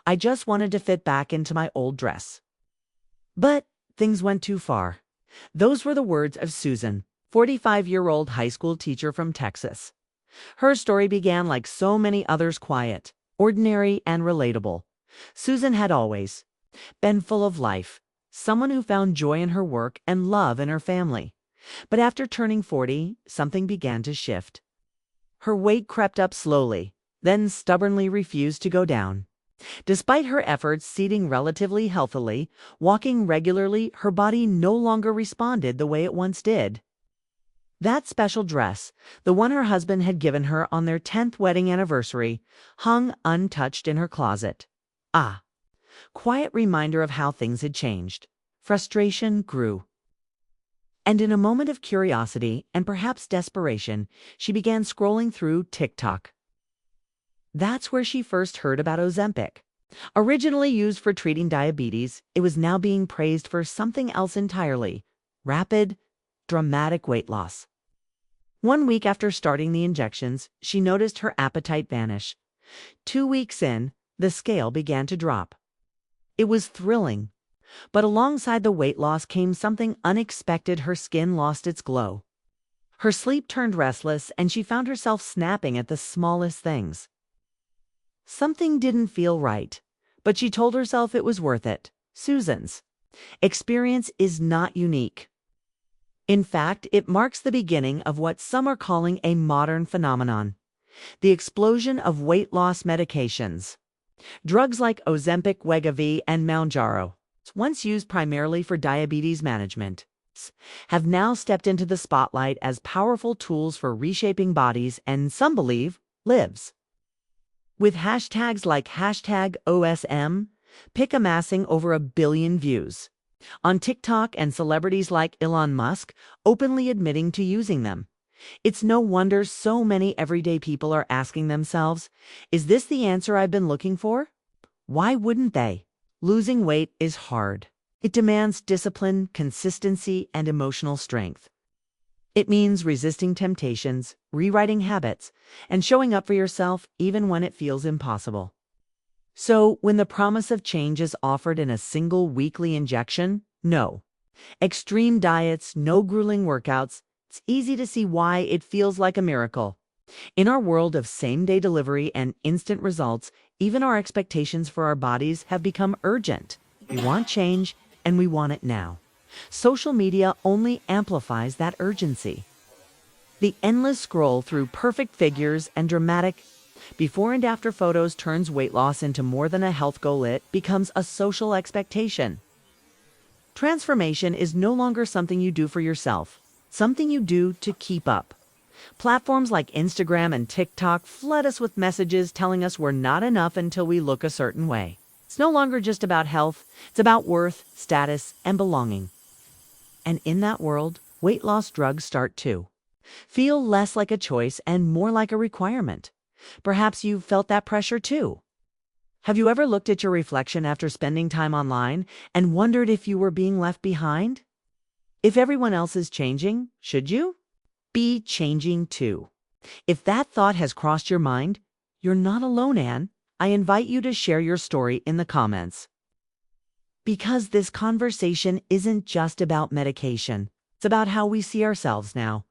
I just wanted to fit back into my old dress. But things went too far. Those were the words of Susan, 45-year-old high school teacher from Texas. Her story began like so many others, quiet, ordinary, and relatable. Susan had always been full of life, someone who found joy in her work and love in her family. But after turning 40, something began to shift. Her weight crept up slowly, then stubbornly refused to go down. Despite her efforts eating relatively healthily, walking regularly, her body no longer responded the way it once did. That special dress, the one her husband had given her on their 10th wedding anniversary, hung untouched in her closet. Quiet reminder of how things had changed. Frustration grew. And in a moment of curiosity and perhaps desperation, she began scrolling through TikTok. That's where she first heard about Ozempic. Originally used for treating diabetes, it was now being praised for something else entirely: rapid, dramatic weight loss. 1 week after starting the injections, she noticed her appetite vanish. 2 weeks in, the scale began to drop. It was thrilling. But alongside the weight loss came something unexpected. Her skin lost its glow. Her sleep turned restless, and she found herself snapping at the smallest things. Something didn't feel right, but she told herself it was worth it. Susan's experience is not unique. In fact, it marks the beginning of what some are calling a modern phenomenon: the explosion of weight loss medications. Drugs like Ozempic, Wegovy, and Mounjaro, once used primarily for diabetes management, have now stepped into the spotlight as powerful tools for reshaping bodies and, some believe, lives. With hashtags like #OSMPic amassing over 1 billion views on TikTok and celebrities like Elon Musk openly admitting to using them, it's no wonder so many everyday people are asking themselves, is this the answer I've been looking for? Why wouldn't they? Losing weight is hard. It demands discipline, consistency, and emotional strength. It means resisting temptations, rewriting habits, and showing up for yourself even when it feels impossible. So, when the promise of change is offered in a single weekly injection, no extreme diets, no grueling workouts, it's easy to see why it feels like a miracle. In our world of same-day delivery and instant results, even our expectations for our bodies have become urgent. We want change, and we want it now. Social media only amplifies that urgency. The endless scroll through perfect figures and dramatic before and after photos turns weight loss into more than a health goal. It becomes a social expectation. Transformation is no longer something you do for yourself, something you do to keep up. Platforms like Instagram and TikTok flood us with messages telling us we're not enough until we look a certain way. It's no longer just about health, it's about worth, status, and belonging. And in that world, weight loss drugs start to feel less like a choice and more like a requirement. Perhaps you've felt that pressure too. Have you ever looked at your reflection after spending time online and wondered if you were being left behind? If everyone else is changing, should you be changing too? If that thought has crossed your mind, you're not alone, Anne. I invite you to share your story in the comments. Because this conversation isn't just about medication, it's about how we see ourselves now.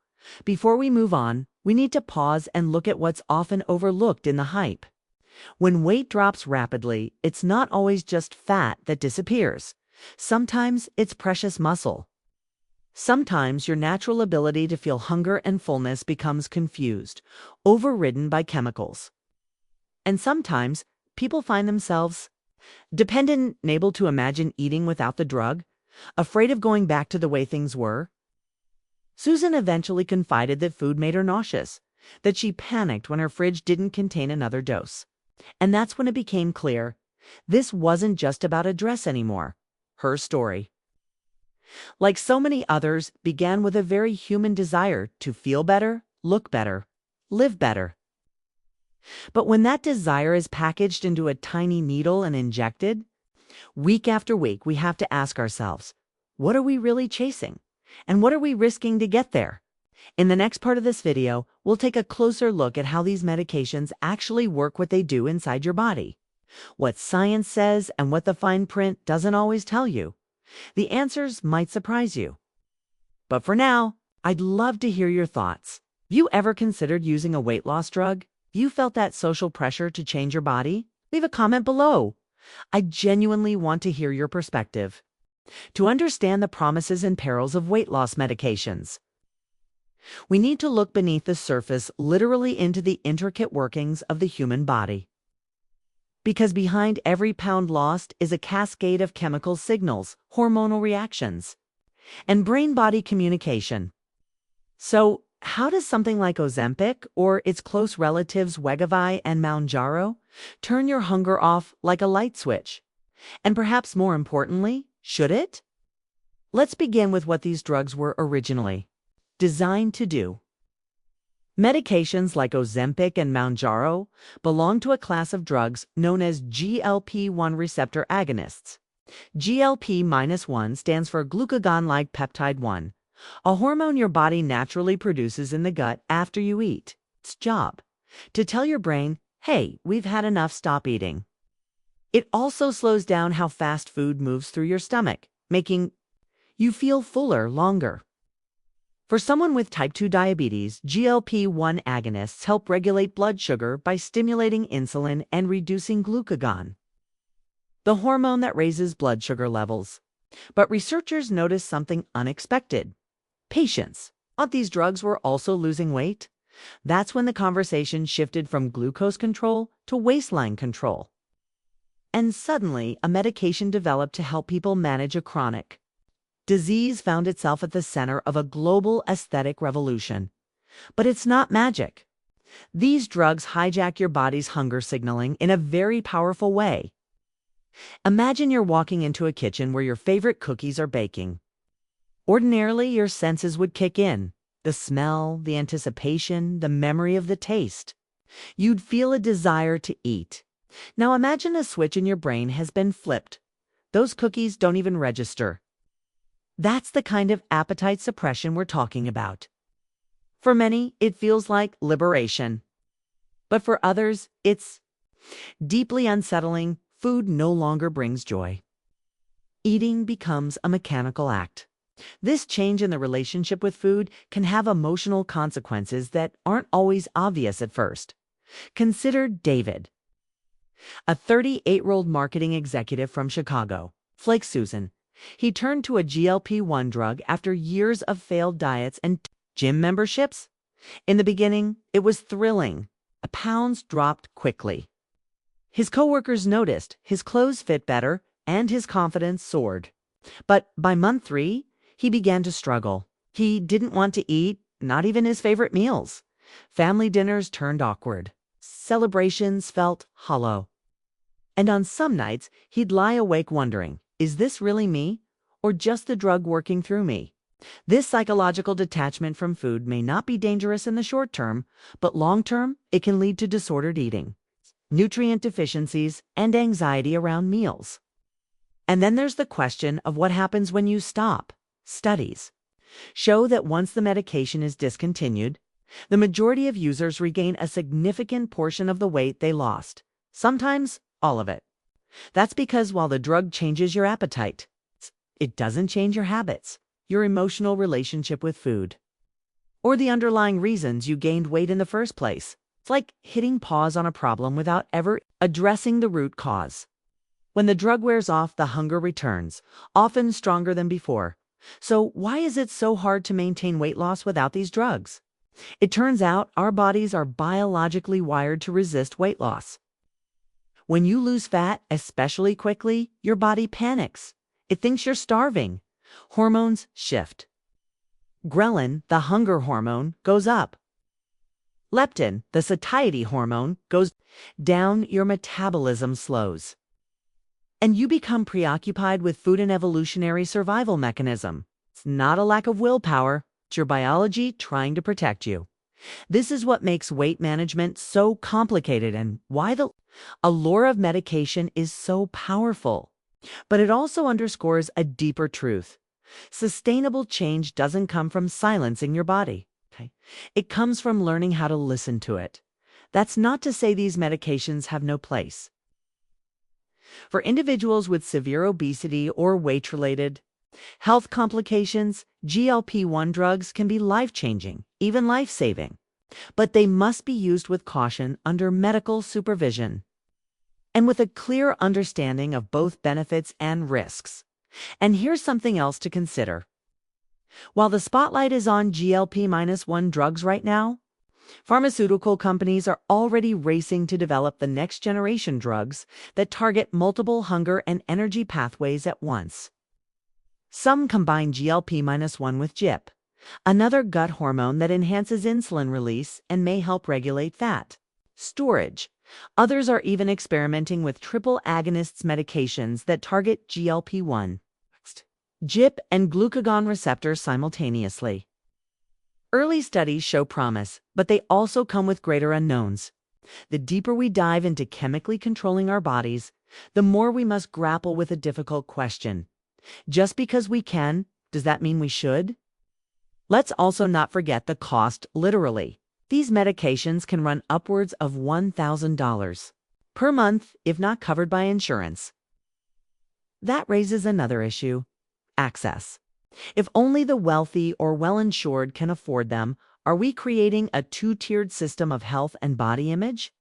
Before we move on, we need to pause and look at what's often overlooked in the hype. When weight drops rapidly, it's not always just fat that disappears. Sometimes it's precious muscle. Sometimes your natural ability to feel hunger and fullness becomes confused, overridden by chemicals. And sometimes people find themselves dependent, unable to imagine eating without the drug, afraid of going back to the way things were. Susan eventually confided that food made her nauseous, that she panicked when her fridge didn't contain another dose. And that's when it became clear, this wasn't just about a dress anymore. Her story, like so many others, began with a very human desire to feel better, look better, live better. But when that desire is packaged into a tiny needle and injected, week after week, we have to ask ourselves, what are we really chasing? And what are we risking to get there? In the next part of this video, we'll take a closer look at how these medications actually work, what they do inside your body, What science says and what the fine print doesn't always tell you. The answers might surprise you. But for now, I'd love to hear your thoughts. Have you ever considered using a weight loss drug? You felt that social pressure to change your body? Leave a comment below. I genuinely want to hear your perspective. To understand the promises and perils of weight loss medications, we need to look beneath the surface, literally into the intricate workings of the human body. Because behind every pound lost is a cascade of chemical signals, hormonal reactions, and brain-body communication. So, how does something like Ozempic or its close relatives Wegovy and Mounjaro turn your hunger off like a light switch? And perhaps more importantly, should it? Let's begin with what these drugs were originally designed to do. Medications like Ozempic and Mounjaro belong to a class of drugs known as GLP-1 receptor agonists. GLP-1 stands for glucagon-like peptide 1, a hormone your body naturally produces in the gut after you eat. Its job: to tell your brain, hey, we've had enough, stop eating. It also slows down how fast food moves through your stomach, making you feel fuller longer. For someone with type 2 diabetes, GLP-1 agonists help regulate blood sugar by stimulating insulin and reducing glucagon, the hormone that raises blood sugar levels. But researchers noticed something unexpected. Patients thought these drugs were also losing weight. That's when the conversation shifted from glucose control to waistline control. And suddenly, a medication developed to help people manage a chronic disease found itself at the center of a global aesthetic revolution. But it's not magic. These drugs hijack your body's hunger signaling in a very powerful way. Imagine you're walking into a kitchen where your favorite cookies are baking. Ordinarily, your senses would kick in: the smell, the anticipation, the memory of the taste. You'd feel a desire to eat. Now imagine a switch in your brain has been flipped. Those cookies don't even register. That's the kind of appetite suppression we're talking about. For many, it feels like liberation. But for others, it's deeply unsettling. Food no longer brings joy. Eating becomes a mechanical act. This change in the relationship with food can have emotional consequences that aren't always obvious at first. Consider David, a 38-year-old marketing executive from Chicago. Flake Susan. He turned to a GLP-1 drug after years of failed diets and gym memberships. In the beginning, it was thrilling. The pounds dropped quickly. His coworkers noticed, his clothes fit better, and his confidence soared. But by month 3, he began to struggle. He didn't want to eat, not even his favorite meals. Family dinners turned awkward. Celebrations felt hollow. And on some nights, he'd lie awake wondering, is this really me, or just the drug working through me? This psychological detachment from food may not be dangerous in the short term, but long term, it can lead to disordered eating, nutrient deficiencies, and anxiety around meals. And then there's the question of what happens when you stop. Studies show that once the medication is discontinued, the majority of users regain a significant portion of the weight they lost, sometimes all of it. That's because while the drug changes your appetite, it doesn't change your habits, your emotional relationship with food, or the underlying reasons you gained weight in the first place. It's like hitting pause on a problem without ever addressing the root cause. When the drug wears off, the hunger returns, often stronger than before. So why is it so hard to maintain weight loss without these drugs? It turns out our bodies are biologically wired to resist weight loss. When you lose fat, especially quickly, your body panics. It thinks you're starving. Hormones shift. Ghrelin, the hunger hormone, goes up. Leptin, the satiety hormone, goes down. Your metabolism slows. And you become preoccupied with food, an evolutionary survival mechanism. It's not a lack of willpower. It's your biology trying to protect you. This is what makes weight management so complicated and why the allure of medication is so powerful. But it also underscores a deeper truth. Sustainable change doesn't come from silencing your body. Okay? It comes from learning how to listen to it. That's not to say these medications have no place. For individuals with severe obesity or weight-related health complications, GLP-1 drugs can be life-changing, even life-saving. But they must be used with caution under medical supervision and with a clear understanding of both benefits and risks. And here's something else to consider. While the spotlight is on GLP-1 drugs right now, pharmaceutical companies are already racing to develop the next generation drugs that target multiple hunger and energy pathways at once. Some combine GLP-1 with GIP, another gut hormone that enhances insulin release and may help regulate fat storage. Others are even experimenting with triple agonists medications that target GLP-1, GIP, and glucagon receptors simultaneously. Early studies show promise, but they also come with greater unknowns. The deeper we dive into chemically controlling our bodies, the more we must grapple with a difficult question. Just because we can, does that mean we should? Let's also not forget the cost, literally. These medications can run upwards of $1,000 per month if not covered by insurance. That raises another issue: access. If only the wealthy or well-insured can afford them, are we creating a two-tiered system of health and body image,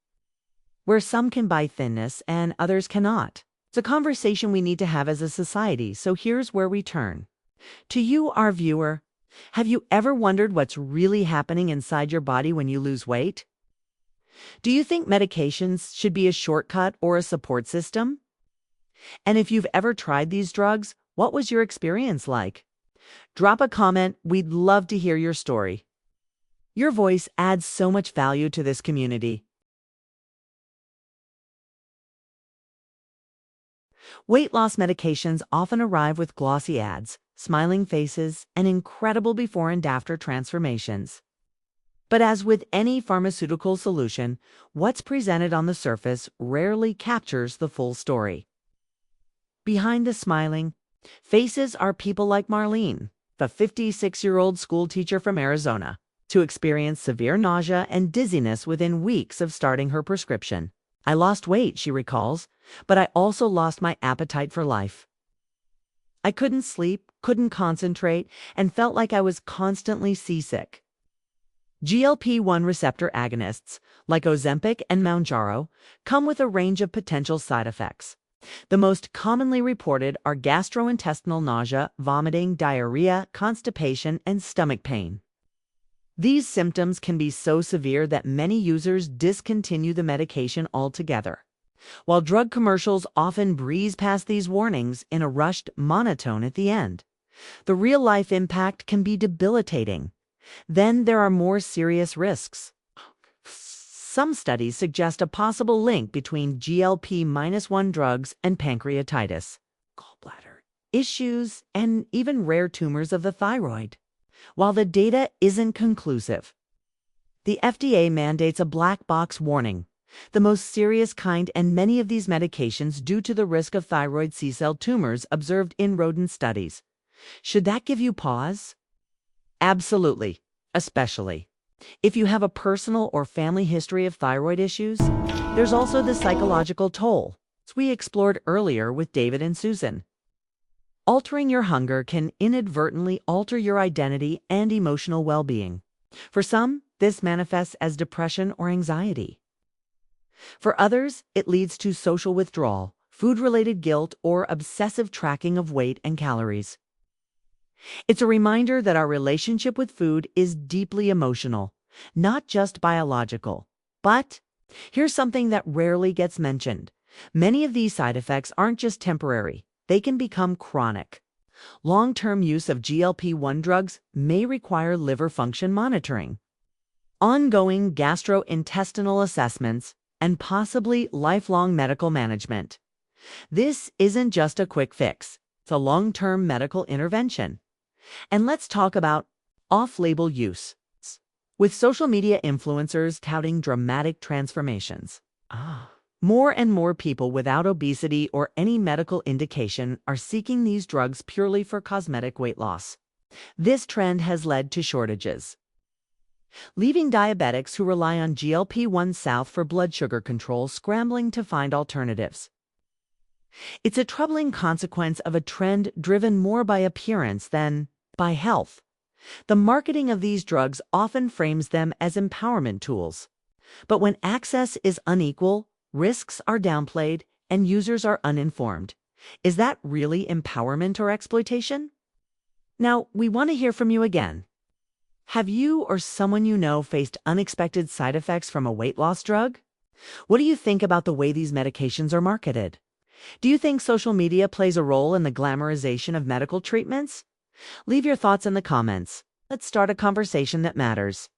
where some can buy thinness and others cannot? It's a conversation we need to have as a society, so here's where we turn. To you, our viewer, have you ever wondered what's really happening inside your body when you lose weight? Do you think medications should be a shortcut or a support system? And if you've ever tried these drugs, what was your experience like? Drop a comment. We'd love to hear your story. Your voice adds so much value to this community. Weight loss medications often arrive with glossy ads, smiling faces, and incredible before and after transformations. But as with any pharmaceutical solution, what's presented on the surface rarely captures the full story. Behind the smiling faces are people like Marlene, the 56-year-old school teacher from Arizona, to experience severe nausea and dizziness within weeks of starting her prescription. I lost weight, she recalls, but I also lost my appetite for life. I couldn't sleep, couldn't concentrate, and felt like I was constantly seasick. GLP-1 receptor agonists, like Ozempic and Mounjaro, come with a range of potential side effects. The most commonly reported are gastrointestinal nausea, vomiting, diarrhea, constipation, and stomach pain. These symptoms can be so severe that many users discontinue the medication altogether. While drug commercials often breeze past these warnings in a rushed monotone at the end, the real-life impact can be debilitating. Then there are more serious risks. Some studies suggest a possible link between GLP-1 drugs and pancreatitis, gallbladder issues, and even rare tumors of the thyroid. While the data isn't conclusive, the FDA mandates a black box warning, the most serious kind, and many of these medications due to the risk of thyroid C-cell tumors observed in rodent studies. Should that give you pause? Absolutely, especially if you have a personal or family history of thyroid issues. There's also the psychological toll, as we explored earlier with David and Susan. Altering your hunger can inadvertently alter your identity and emotional well-being. For some, this manifests as depression or anxiety. For others, it leads to social withdrawal, food-related guilt, or obsessive tracking of weight and calories. It's a reminder that our relationship with food is deeply emotional, not just biological. But here's something that rarely gets mentioned. Many of these side effects aren't just temporary. They can become chronic. Long-term use of GLP-1 drugs may require liver function monitoring, ongoing gastrointestinal assessments, and possibly lifelong medical management. This isn't just a quick fix. It's a long-term medical intervention. And let's talk about off-label use, with social media influencers touting dramatic transformations. More and more people without obesity or any medical indication are seeking these drugs purely for cosmetic weight loss. This trend has led to shortages, leaving diabetics who rely on GLP-1 for blood sugar control scrambling to find alternatives. It's a troubling consequence of a trend driven more by appearance than by health. The marketing of these drugs often frames them as empowerment tools. But when access is unequal, risks are downplayed, and users are uninformed. Is that really empowerment or exploitation? Now, we want to hear from you again. Have you or someone you know faced unexpected side effects from a weight loss drug? What do you think about the way these medications are marketed? Do you think social media plays a role in the glamorization of medical treatments? Leave your thoughts in the comments. Let's start a conversation that matters.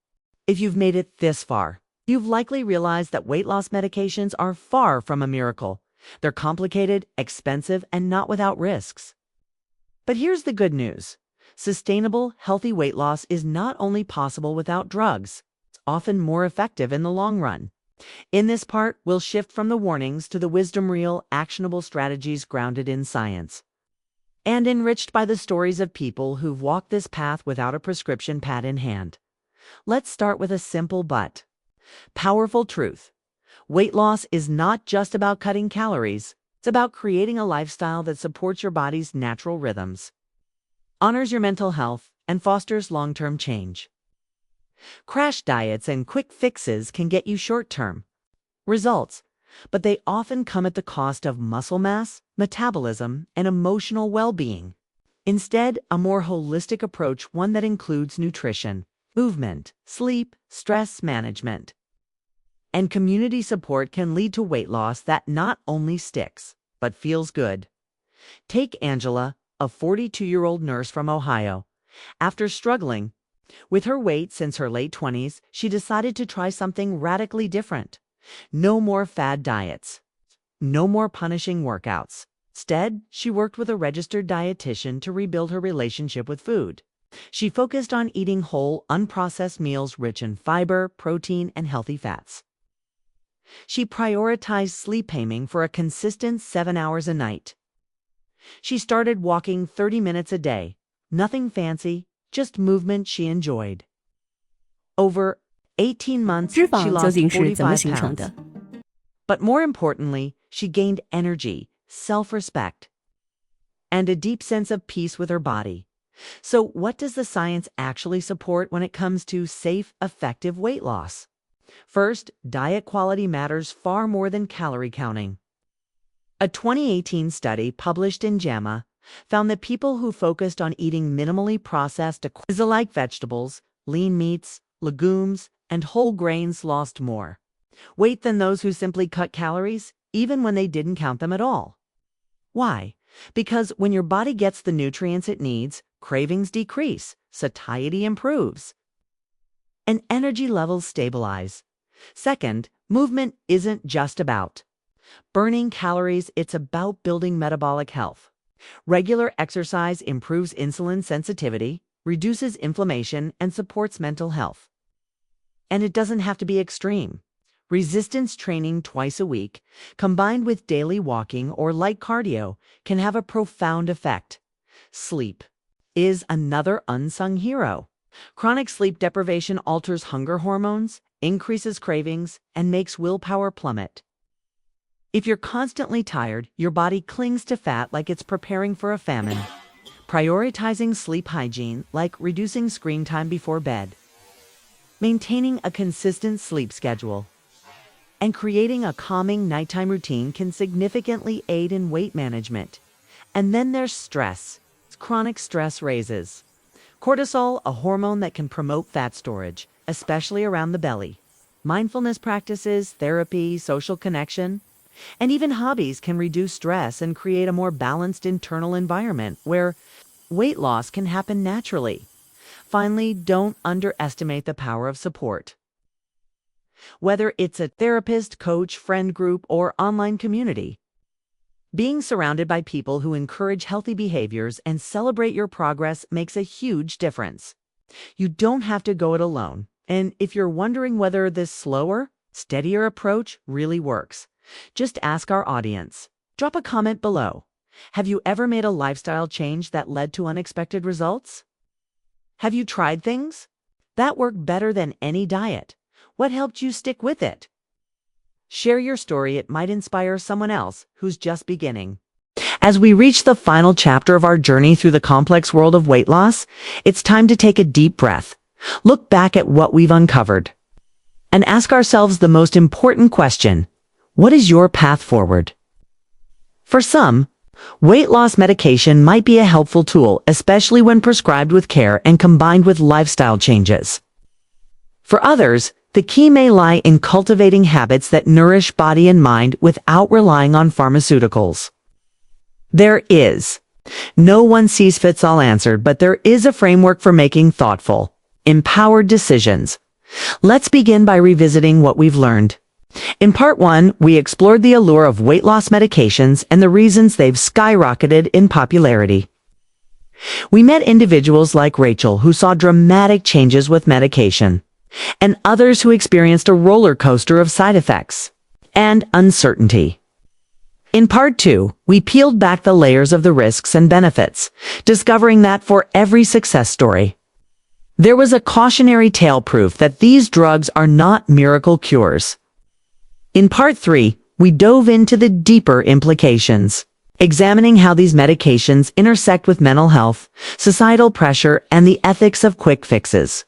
If you've made it this far, you've likely realized that weight loss medications are far from a miracle. They're complicated, expensive, and not without risks. But here's the good news. Sustainable, healthy weight loss is not only possible without drugs. It's often more effective in the long run. In this part, we'll shift from the warnings to the wisdom reel, actionable strategies grounded in science, and enriched by the stories of people who've walked this path without a prescription pad in hand. Let's start with a simple but powerful truth. Weight loss is not just about cutting calories. It's about creating a lifestyle that supports your body's natural rhythms, honors your mental health, and fosters long-term change. Crash diets and quick fixes can get you short-term results, but they often come at the cost of muscle mass, metabolism, and emotional well-being. Instead, a more holistic approach, one that includes nutrition, movement, sleep, stress management, and community support, can lead to weight loss that not only sticks, but feels good. Take Angela, a 42-year-old nurse from Ohio. After struggling with her weight since her late 20s, she decided to try something radically different. No more fad diets. No more punishing workouts. Instead, she worked with a registered dietitian to rebuild her relationship with food. She focused on eating whole, unprocessed meals rich in fiber, protein, and healthy fats. She prioritized sleep, aiming for a consistent 7 hours a night. She started walking 30 minutes a day. Nothing fancy, just movement she enjoyed. Over 18 months, 脂 she 肪究 lost 竟是怎么 45形成 pounds. 的？ But more importantly, she gained energy, self-respect, and a deep sense of peace with her body. So what does the science actually support when it comes to safe, effective weight loss? First, diet quality matters far more than calorie counting. A 2018 study published in JAMA found that people who focused on eating minimally processed like vegetables, lean meats, legumes, and whole grains lost more weight than those who simply cut calories, even when they didn't count them at all. Why? Because when your body gets the nutrients it needs, cravings decrease, satiety improves, and energy levels stabilize. Second, movement isn't just about burning calories, it's about building metabolic health. Regular exercise improves insulin sensitivity, reduces inflammation, and supports mental health. And it doesn't have to be extreme. Resistance training twice a week, combined with daily walking or light cardio, can have a profound effect. Sleep is another unsung hero. Chronic sleep deprivation alters hunger hormones, increases cravings, and makes willpower plummet. If you're constantly tired, your body clings to fat like it's preparing for a famine. Prioritizing sleep hygiene, like reducing screen time before bed, maintaining a consistent sleep schedule, and creating a calming nighttime routine can significantly aid in weight management. And then there's stress. Chronic stress raises cortisol, a hormone that can promote fat storage, especially around the belly. Mindfulness practices, therapy, social connection, and even hobbies can reduce stress and create a more balanced internal environment where weight loss can happen naturally. Finally, don't underestimate the power of support. Whether it's a therapist, coach, friend group, or online community, being surrounded by people who encourage healthy behaviors and celebrate your progress makes a huge difference. You don't have to go it alone. And if you're wondering whether this slower, steadier approach really works, just ask our audience. Drop a comment below. Have you ever made a lifestyle change that led to unexpected results? Have you tried things that work better than any diet? What helped you stick with it? Share your story. It might inspire someone else who's just beginning. As we reach the final chapter of our journey through the complex world of weight loss, it's time to take a deep breath, look back at what we've uncovered, and ask ourselves the most important question: what is your path forward? For some, weight loss medication might be a helpful tool, especially when prescribed with care and combined with lifestyle changes. For others, the key may lie in cultivating habits that nourish body and mind without relying on pharmaceuticals. There is no one-size-fits-all answer, but there is a framework for making thoughtful, empowered decisions. Let's begin by revisiting what we've learned. In part 1, we explored the allure of weight loss medications and the reasons they've skyrocketed in popularity. We met individuals like Rachel, who saw dramatic changes with medication, and others who experienced a roller coaster of side effects and uncertainty. In part 2, we peeled back the layers of the risks and benefits, discovering that for every success story, there was a cautionary tale, proof that these drugs are not miracle cures. In part 3, we dove into the deeper implications, examining how these medications intersect with mental health, societal pressure, and the ethics of quick fixes.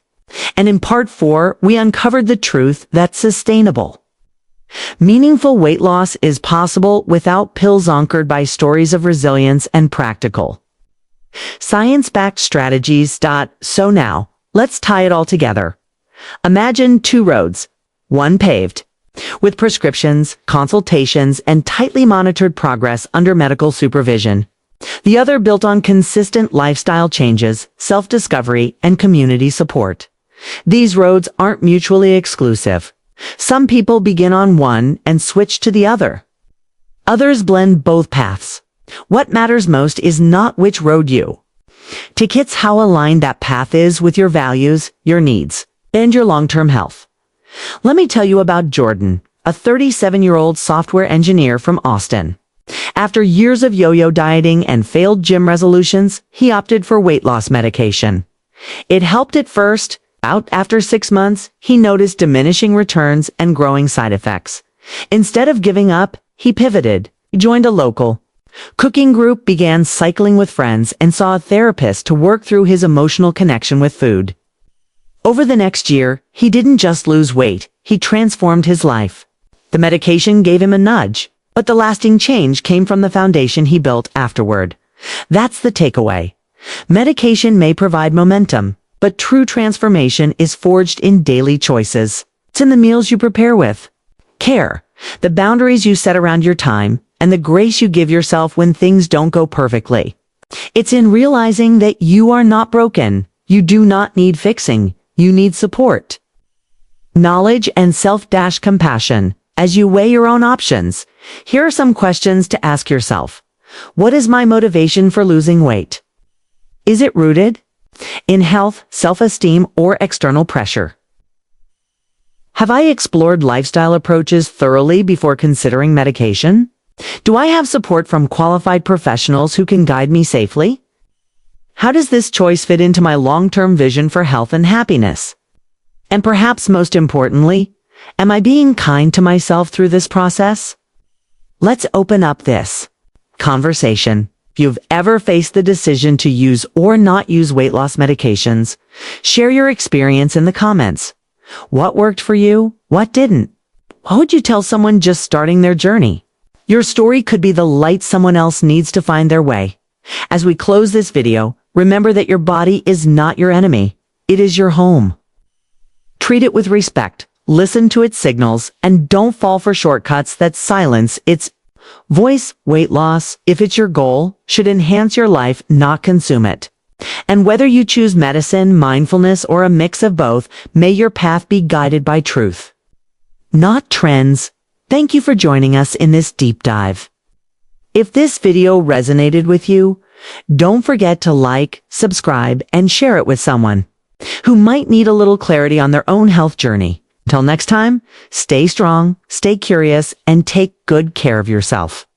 And in part 4, we uncovered the truth that's sustainable. Meaningful weight loss is possible without pills, anchored by stories of resilience and practical, science-backed strategies. So now, let's tie it all together. Imagine two roads, one paved, with prescriptions, consultations, and tightly monitored progress under medical supervision. The other built on consistent lifestyle changes, self-discovery, and community support. These roads aren't mutually exclusive. Some people begin on one and switch to the other. Others blend both paths. What matters most is not which road you take, it's how aligned that path is with your values, your needs, and your long-term health. Let me tell you about Jordan, a 37-year-old software engineer from Austin. After years of yo-yo dieting and failed gym resolutions, he opted for weight loss medication. It helped at first. After 6 months, he noticed diminishing returns and growing side effects. Instead of giving up, he pivoted. He joined a local cooking group, began cycling with friends, and saw a therapist to work through his emotional connection with food. Over the next year, he didn't just lose weight, he transformed his life. The medication gave him a nudge, but the lasting change came from the foundation he built afterward. That's the takeaway. Medication may provide momentum, but true transformation is forged in daily choices. It's in the meals you prepare with care, the boundaries you set around your time, and the grace you give yourself when things don't go perfectly. It's in realizing that you are not broken. You do not need fixing. You need support, knowledge, and self-compassion. As you weigh your own options, here are some questions to ask yourself. What is my motivation for losing weight? Is it rooted in health, self-esteem, or external pressure? Have I explored lifestyle approaches thoroughly before considering medication? Do I have support from qualified professionals who can guide me safely? How does this choice fit into my long-term vision for health and happiness? And perhaps most importantly, am I being kind to myself through this process? Let's open up this conversation. If you've ever faced the decision to use or not use weight loss medications, share your experience in the comments. What worked for you? What didn't? What would you tell someone just starting their journey? Your story could be the light someone else needs to find their way. As we close this video, remember that your body is not your enemy. It is your home. Treat it with respect, listen to its signals, and don't fall for shortcuts that silence its voice. Weight loss, if it's your goal, should enhance your life, not consume it. And whether you choose medicine, mindfulness, or a mix of both, may your path be guided by truth, not trends. Thank you for joining us in this deep dive. If this video resonated with you, don't forget to like, subscribe, and share it with someone who might need a little clarity on their own health journey. Until next time, stay strong, stay curious, and take good care of yourself.